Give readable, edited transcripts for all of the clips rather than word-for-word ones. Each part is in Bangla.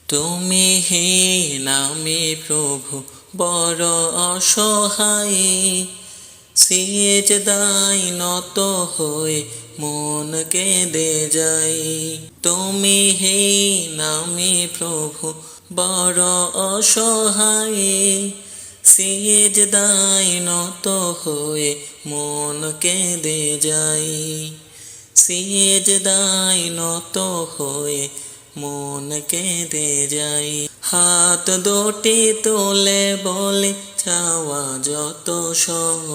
তুমি হীন আমি প্রভু বড় অসহায়, সিজদায় নত হয়ে মন কেঁদে যাই। তুমি হীন আমি প্রভু বড় অসহায়, সিজদায় নত হয়ে মন কেঁদে যাই। সিজদায় নত হয়ে মন কেঁদে যাই। হাত দুটি তুলে বলে চাওয়া যত সব,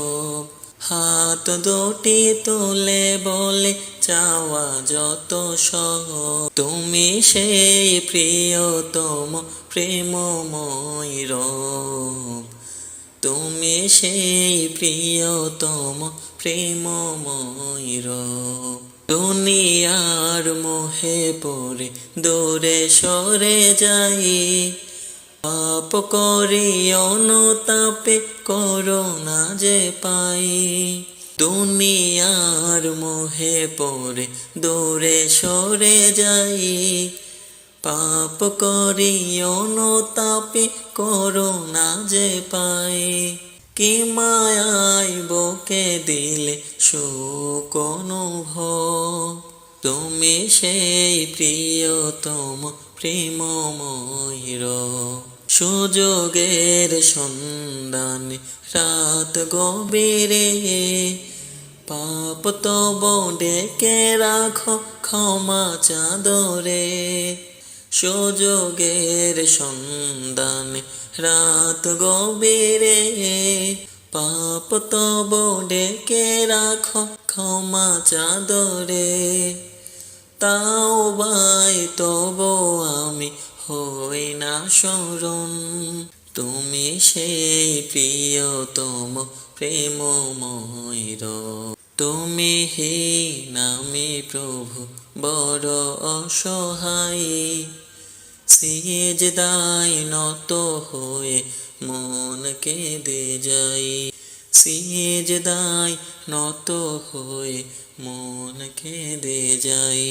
হাত দুটি তুলে বলে চাওয়া যত সব। তুমি সেই প্রিয়তম প্রেমময় রব, তুমি সেই প্রিয়তম প্রেমময় রব। দুনিয়ার মোহে পড়ে দূরে সরে যাই, পাপ করি অনুতাপে করুণা যে পাই। দুনিয়ার মোহে পড়ে দূরে সরে যাই, পাপ করি অনুতাপে করুণা যে পাই। কি মায়ায় বকে দিলে সুখ অনুভব, তুমি সেই প্রিয়তম প্রেমময় রব। সুযোগের সন্ধানে রাত গভীরে, পাপ তব ডেকে রাখো ক্ষমা চাদরে। সুযোগের সন্ধানে রাত গভীরে, পাপ তব ডেকে রাখো ক্ষমা চাদরে। তাওবায় তব আমি হই না শরণ, তুমি সেই প্রিয়তম প্রেমময় রব। তুমি হীন আমি প্রভু বড় অসহায়, সিজদায় নত হয়ে মন কেঁদে যাই। সিজদায় নত হয়ে মন কেঁদে যাই।